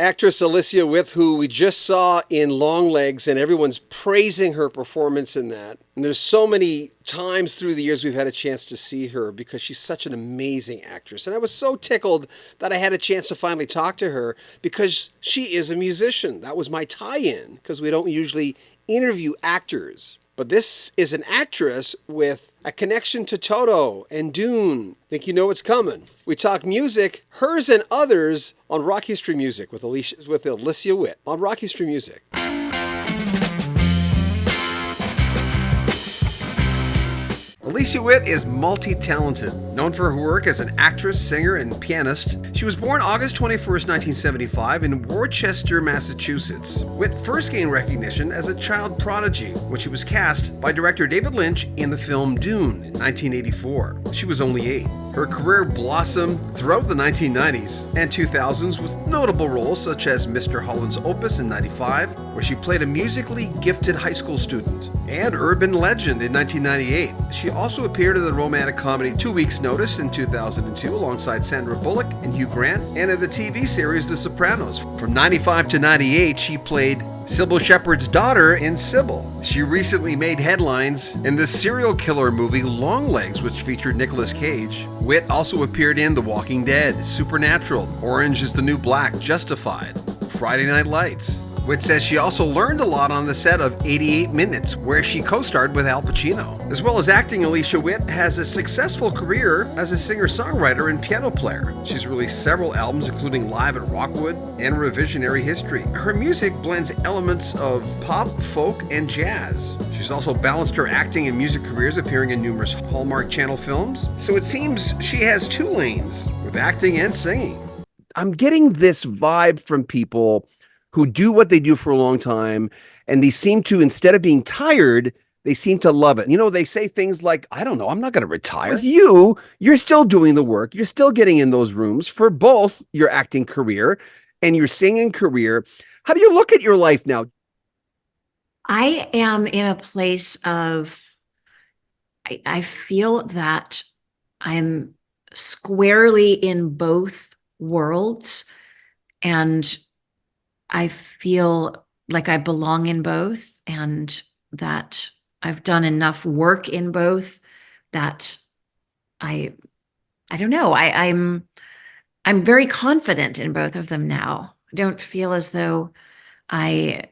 Actress Alicia Witt, who we just saw in Longlegs, and everyone's praising her performance in that. And there's so many times through the years we've had a chance to see her because she's such an amazing actress. And I was so tickled that I had a chance to finally talk to her because she is a musician. That was my tie-in because we don't usually interview actors. But this is an actress with a connection to Toto and Dune. Think you know what's coming. We talk music, hers and others, on Rock History Music with Alicia Witt on Rock History Music. Alicia Witt is multi-talented, known for her work as an actress, singer, and pianist. She was born August 21st, 1975 in Worcester, Massachusetts. Witt first gained recognition as a child prodigy when she was cast by director David Lynch in the film Dune in 1984. She was only 8. Her career blossomed throughout the 1990s and 2000s with notable roles such as Mr. Holland's Opus in 95, where she played a musically gifted high school student, and Urban Legend in 1998. She also appeared in the romantic comedy 2 Weeks' Notice in 2002 alongside Sandra Bullock and Hugh Grant, and in the TV series The Sopranos. From 95 to 98, she played Sybil Shepherd's daughter in Sybil. She recently made headlines in the serial killer movie Longlegs, which featured Nicolas Cage. Witt also appeared in The Walking Dead, Supernatural, Orange is the New Black, Justified, Friday Night Lights. Witt says she also learned a lot on the set of 88 Minutes, where she co-starred with Al Pacino. As well as acting, Alicia Witt has a successful career as a singer-songwriter and piano player. She's released several albums, including Live at Rockwood and Revisionary History. Her music blends elements of pop, folk, and jazz. She's also balanced her acting and music careers, appearing in numerous Hallmark Channel films. So it seems she has 2 lanes, with acting and singing. I'm getting this vibe from people who do what they do for a long time, and they seem to, instead of being tired, they seem to love it. You know, they say things like, I don't know, I'm not going to retire. With you, you're still doing the work. You're still getting in those rooms for both your acting career and your singing career. How do you look at your life now? I am in a place of, I feel that I'm squarely in both worlds, and I feel like I belong in both, and that I've done enough work in both that I don't know. I'm very confident in both of them now. I don't feel as though I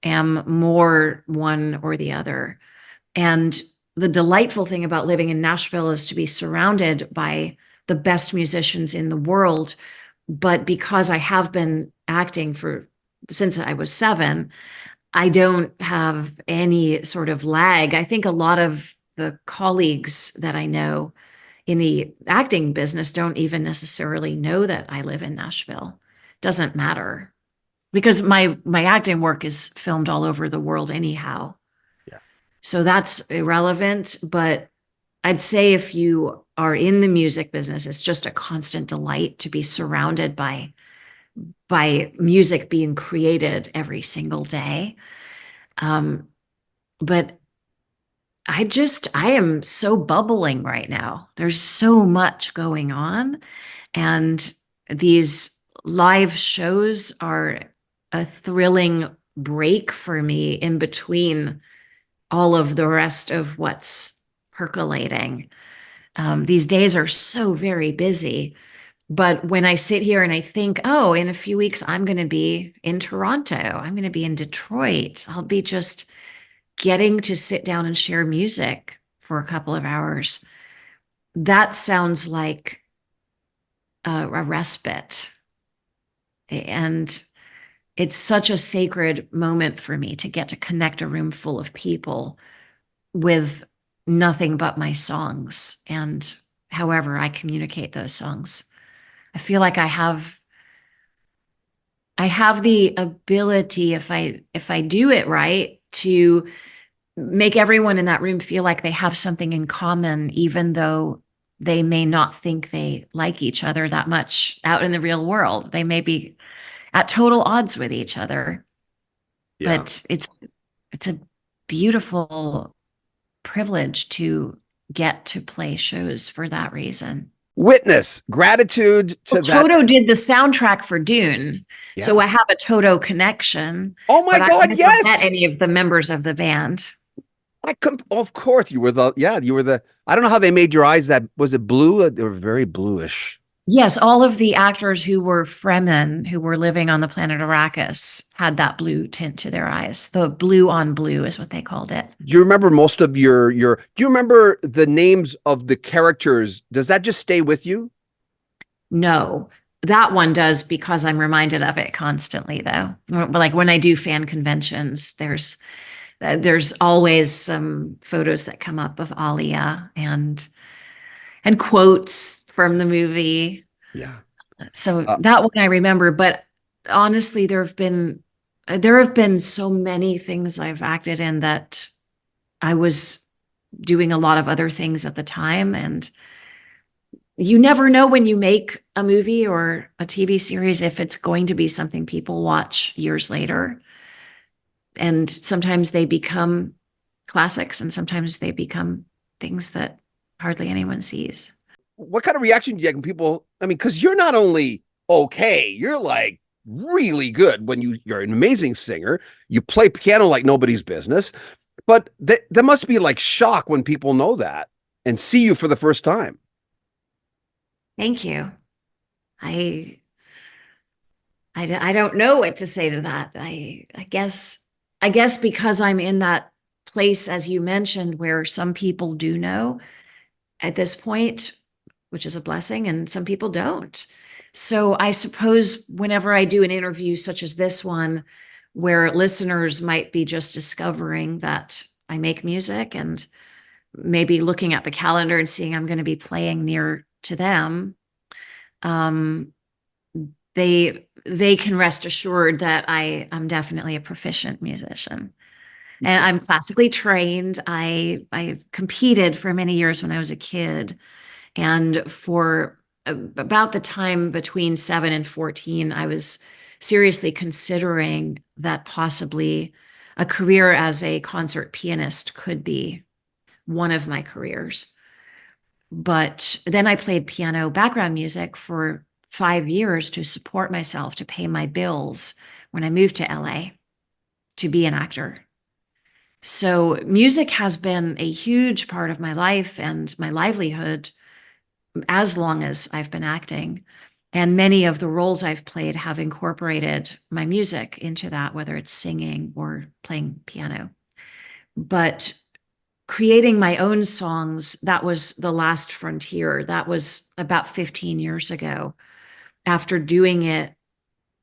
am more one or the other. And the delightful thing about living in Nashville is to be surrounded by the best musicians in the world. But because I have been acting since I was 7, I don't have any sort of lag. I think a lot of the colleagues that I know in the acting business don't even necessarily know that I live in Nashville. Doesn't matter, because my acting work is filmed all over the world anyhow. Yeah. So that's irrelevant. But I'd say if you are in the music business, it's just a constant delight to be surrounded by music being created every single day. But I am so bubbling right now. There's so much going on, and these live shows are a thrilling break for me in between all of the rest of what's percolating. These days are so very busy. But when I sit here and I think, oh, in a few weeks, I'm going to be in Toronto, I'm going to be in Detroit, I'll be just getting to sit down and share music for a couple of hours. That sounds like a respite. And it's such a sacred moment for me to get to connect a room full of people with nothing but my songs and however I communicate those songs. I feel like I have the ability, if I do it right, to make everyone in that room feel like they have something in common, even though they may not think they like each other that much out in the real world. They may be at total odds with each other. Yeah. But it's a beautiful privilege to get to play shows for that reason. Witness, gratitude Well, to that. Toto did the soundtrack for Dune, so Yeah. I have a Toto connection, Oh my but I've God, never met yes. any of the members of the band. Of course, you were the, I don't know how they made your eyes that, was it blue? They were very bluish. Yes, all of the actors who were Fremen, who were living on the planet Arrakis, had that blue tint to their eyes. The blue on blue is what they called it. Do you remember most of do you remember the names of the characters? Does that just stay with you? No, that one does because I'm reminded of it constantly, though. Like when I do fan conventions, there's always some photos that come up of Alia and quotes from the movie. Yeah. So Uh, that one I remember, but honestly, there have been so many things I've acted in that I was doing a lot of other things at the time, and you never know when you make a movie or a TV series if it's going to be something people watch years later. And sometimes they become classics, and sometimes they become things that hardly anyone sees. what kind of reaction do you get when people, I mean, because you're not only okay, you're like really good when you're an amazing singer. You play piano like nobody's business, but there must be like shock when people know that and see you for the first time. Thank you. I I don't know what to say to that. I guess because I'm in that place, as you mentioned, where some people do know at this point, which is a blessing, and some people don't. So I suppose whenever I do an interview such as this one, where listeners might be just discovering that I make music and maybe looking at the calendar and seeing I'm going to be playing near to them, um, they can rest assured that I'm definitely a proficient musician. And I'm classically trained. I competed for many years when I was a kid. And for about the time between 7 and 14, I was seriously considering that possibly a career as a concert pianist could be one of my careers. But then I played piano background music for 5 years to support myself, to pay my bills when I moved to LA to be an actor. So music has been a huge part of my life and my livelihood as long as I've been acting. And many of the roles I've played have incorporated my music into that, whether it's singing or playing piano. But creating my own songs, that was the last frontier. That was about 15 years ago. After doing it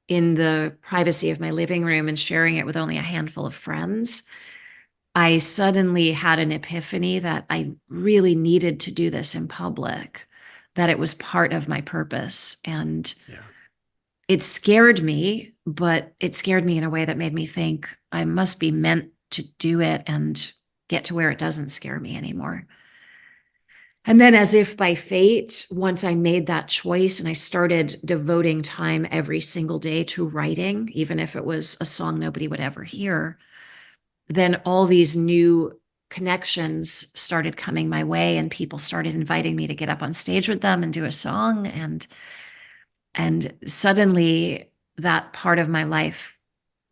in the privacy of my living room and sharing it with only a handful of friends, I suddenly had an epiphany that I really needed to do this in public, that it was part of my purpose. And Yeah. it scared me, but it scared me in a way that made me think I must be meant to do it and get to where it doesn't scare me anymore. And then, as if by fate, once I made that choice and I started devoting time every single day to writing, even if it was a song nobody would ever hear, then all these new connections started coming my way, and people started inviting me to get up on stage with them and do a song. And suddenly that part of my life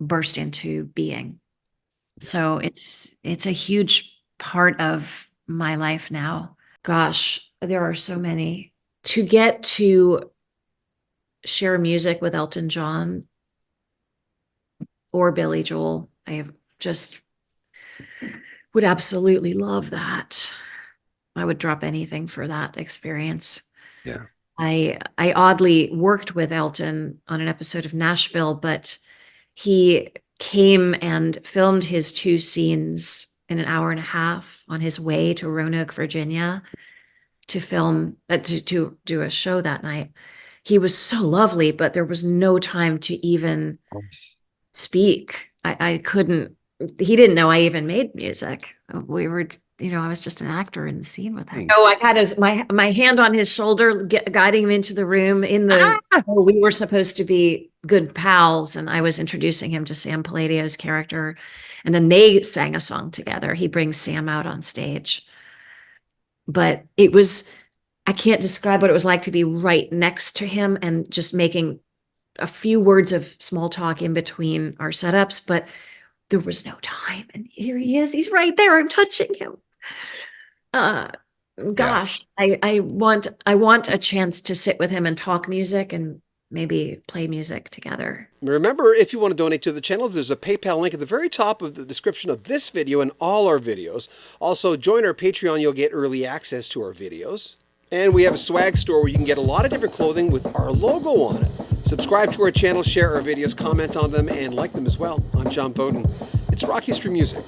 burst into being. So it's a huge part of my life now. Gosh, there are so many. To get to share music with Elton John or Billy Joel, I have just would absolutely love that. I would drop anything for that experience. Yeah. I oddly worked with Elton on an episode of Nashville, but he came and filmed his two scenes in an hour and a half on his way to Roanoke, Virginia, to film to do a show that night. He was so lovely, but there was no time to even speak. I couldn't. He didn't know I even made music. We were, I was just an actor in the scene with him. Oh, I had my hand on his shoulder, guiding him into the room. We were supposed to be good pals, and I was introducing him to Sam Palladio's character, and then they sang a song together. He brings Sam out on stage, but it was I can't describe what it was like to be right next to him and just making a few words of small talk in between our setups, but there was no time. And here he is. He's right there. I'm touching him. Uh, Yeah. gosh, I want a chance to sit with him and talk music and maybe play music together. Remember, if you want to donate to the channel, there's a PayPal link at the very top of the description of this video and all our videos. Also, join our Patreon. You'll get early access to our videos. And we have a swag store where you can get a lot of different clothing with our logo on it. Subscribe to our channel, share our videos, comment on them, and like them as well. I'm John Bowden. It's Rock History Music.